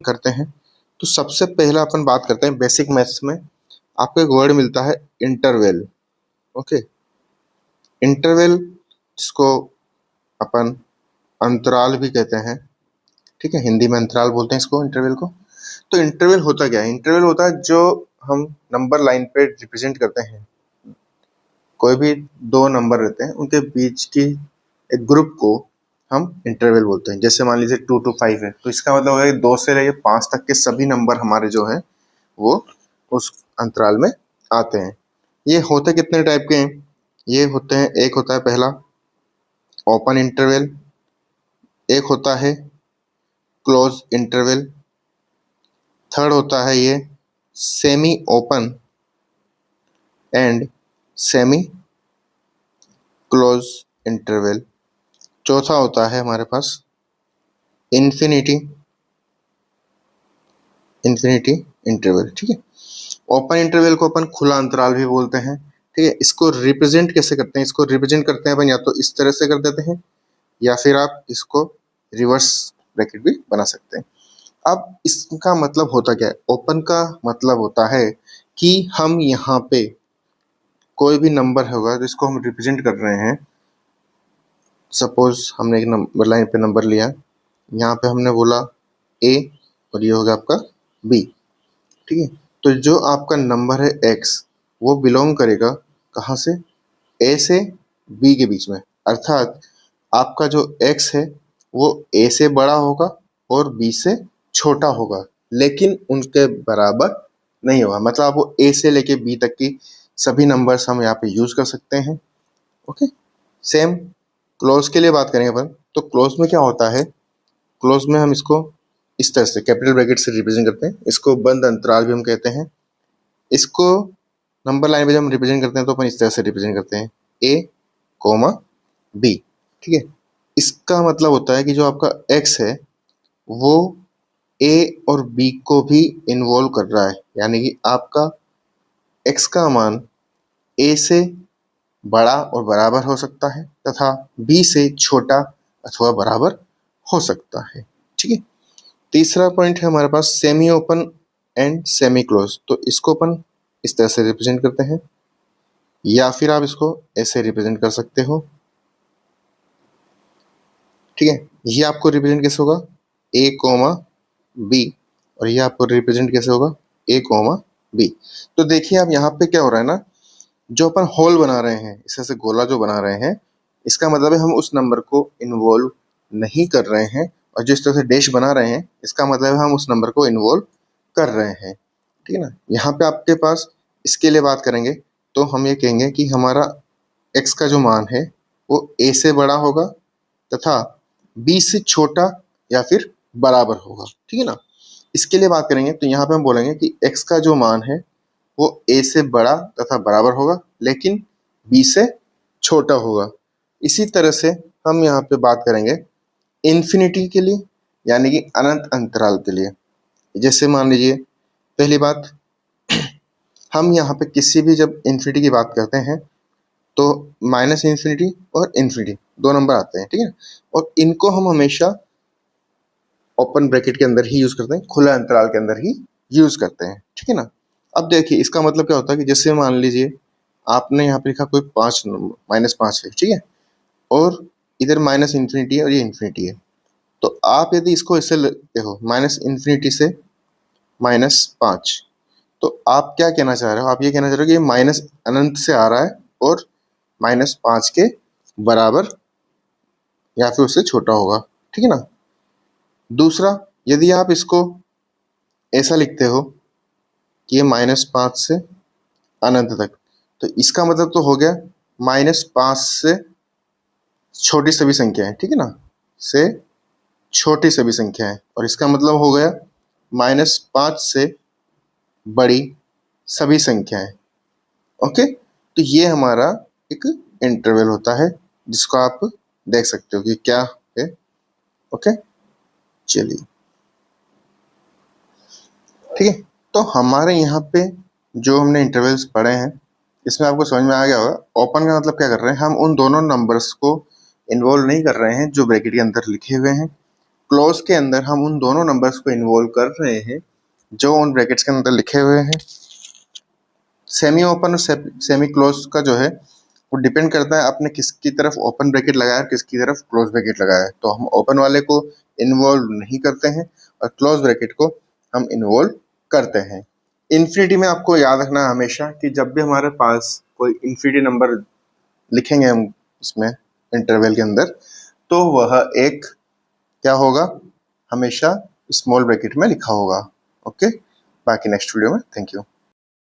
करते हैं तो सबसे पहला अपन बात करते हैं बेसिक मैथ्स में आपको एक वर्ड मिलता है इंटरवल। ओके, इंटरवल जिसको अपन अंतराल भी कहते हैं, ठीक है, हिंदी में अंतराल बोलते हैं इसको, इंटरवल को। तो इंटरवल होता क्या है? इंटरवल होता है जो हम नंबर लाइन पे रिप्रेजेंट करते हैं। कोई भी दो नंबर रहते हैं उनके बीच की एक ग्रुप को हम इंटरवल बोलते हैं। जैसे मान लीजिए 2 to 5 है तो इसका मतलब है 2 से लेकर 5 तक के सभी नंबर हमारे जो हैं वो उस अंतराल में आते हैं। ये होते कितने टाइप के हैं? ये होते हैं, एक होता है पहला ओपन इंटरवल, एक होता है क्लोज इंटरवल, थर्ड होता है ये semi open and semi close interval, चौथा होता है हमारे पास इन्फिनिटी इंटरवल। ठीक है, ओपन इंटरवल को अपन खुला अंतराल भी बोलते हैं। ठीक है, इसको रिप्रेजेंट कैसे करते हैं? इसको रिप्रेजेंट करते हैं अपन या तो इस तरह से कर देते हैं या फिर आप इसको रिवर्स ब्रैकेट भी बना सकते हैं। अब इसका मतलब होता क्या है? ओपन का मतलब होता है कि हम यहाँ पे कोई भी नंबर होगा जिसको हम रिप्रेजेंट कर रहे हैं। सपोज हमने एक नंबर लाइन पे नंबर लिया, यहाँ पे हमने बोला ए और ये हो गया आपका बी। ठीक है, तो जो आपका नंबर है x वो बिलोंग करेगा कहाँ से? a से b के बीच में। अर्थात आपका जो x है वो a से बड़ा होगा और b से छोटा होगा, लेकिन उनके बराबर नहीं होगा। मतलब आपको a से लेके b तक की सभी नंबर्स हम यहाँ पे यूज कर सकते हैं। ओके, सेम क्लोज के लिए बात करेंगे अपन। तो क्लोज में क्या होता है? क्लोज में हम इसको इस तरह से कैपिटल ब्रैकेट से रिप्रेजेंट करते हैं। इसको बंद अंतराल भी हम कहते हैं। इसको नंबर लाइन पे जब हम रिप्रेजेंट करते हैं तो अपन इस तरह से रिप्रेजेंट करते हैं a, b। ठीक है, इसका मतलब होता है कि जो आपका x है वो a और b को भी इन्वॉल्व कर रहा है, यानी कि आपका x का मान a से बड़ा और बराबर हो सकता है तथा b से छोटा अथवा बराबर हो सकता है। ठीक है, तीसरा पॉइंट है हमारे पास semi open and semi close. तो इसको अपन इस तरह से रिप्रेजेंट करते हैं या फिर आप इसको ऐसे रिप्रेजेंट कर सकते हो। ठीक है, ये आपको रिप्रेजेंट कैसे होगा? a, b, और ये आपको रिप्रेजेंट कैसे होगा? a, b। तो देखिए आप यहाँ पे क्या हो रहा है ना, जो अपन होल बना रहे हैं, इस तरह से गोला जो बना रहे हैं, इसका मतलब है हम उस नंबर को इन्वॉल्व नहीं कर रहे हैं, और जिस तरह से डैश बना रहे हैं इसका मतलब है हम उस नंबर को इन्वॉल्व कर रहे हैं। ठीक है ना, यहाँ पे आपके पास इसके लिए बात करेंगे तो हम ये कहेंगे कि हमारा x का जो मान है वो a से बड़ा होगा तथा b से छोटा या फिर बराबर होगा। ठीक है ना, इसके लिए बात करेंगे तो यहाँ पे हम बोलेंगे कि x का जो मान है वो a से बड़ा तथा बराबर होगा लेकिन b से छोटा होगा। इसी तरह से हम यहाँ पे बात करेंगे इन्फिनिटी के लिए, यानी कि अनंत अंतराल के लिए। जैसे मान लीजिए पहली बात, हम यहाँ पे किसी भी जब इन्फिनिटी की बात करते हैं तो माइनस इन्फिनिटी और इन्फिनिटी दो नंबर आते हैं। ठीक है, और इनको हम हमेशा ओपन ब्रैकेट के अंदर ही यूज करते हैं, खुला अंतराल के अंदर ही यूज करते हैं। ठीक है ना, अब देखिए इसका मतलब क्या होता है कि जैसे मान लीजिए आपने यहाँ पे लिखा कोई 5 नंबर -5 है। ठीक है, और इधर माइनस इन्फिनिटी है और ये इन्फिनिटी है। तो आप यदि इसको ऐसे देखो माइनस इन्फिनिटी से -5, तो आप क्या कहना चाह रहे हो? आप ये कहना चाह रहे हो कि ये माइनस अनंत से आ रहा है और -5 के बराबर या फिर उससे छोटा होगा। ठीक है ना, दूसरा यदि आप इसको ऐसा लिखते हो कि ये -5 से अनंत तक, तो इसका मतलब तो हो गया -5 से छोटी सभी संख्याएं। ठीक है ना, से छोटी सभी संख्याएं, और इसका मतलब हो गया -5 से बड़ी सभी संख्याएं। ओके, तो ये हमारा एक इंटरवल होता है जिसको आप देख सकते हो कि क्या है। ओके, चलिए ठीक है, तो हमारे यहाँ पे जो हमने इंटरवल्स पढ़े हैं इसमें आपको समझ में आ गया होगा ओपन का मतलब क्या कर रहे हैं। हम उन दोनों नंबर्स को इन्वॉल्व नहीं कर रहे हैं जो ब्रैकेट के अंदर लिखे हुए हैं, क्लोज के अंदर हम उन दोनों नंबर्स को इन्वॉल्व कर रहे हैं जो उन ब्रैकेट्स के अंदर लिखे हुए हैं। सेमी ओपन और सेमी क्लोज का जो है वो डिपेंड करता है आपने किसकी तरफ ओपन ब्रैकेट लगाया है, किसकी तरफ क्लोज ब्रैकेट लगाया है। तो हम ओपन वाले को इन्वॉल्व नहीं करते हैं और क्लोज ब्रैकेट को हम इन्वॉल्व करते हैं। इन्फिनिटी में आपको याद रखना है हमेशा कि जब भी हमारे पास कोई इन्फिनिटी नंबर लिखेंगे हम इसमें इंटरवल के अंदर, तो वह एक क्या होगा, हमेशा स्मॉल ब्रैकेट में लिखा होगा। ओके, बाकी नेक्स्ट वीडियो में। Thank you.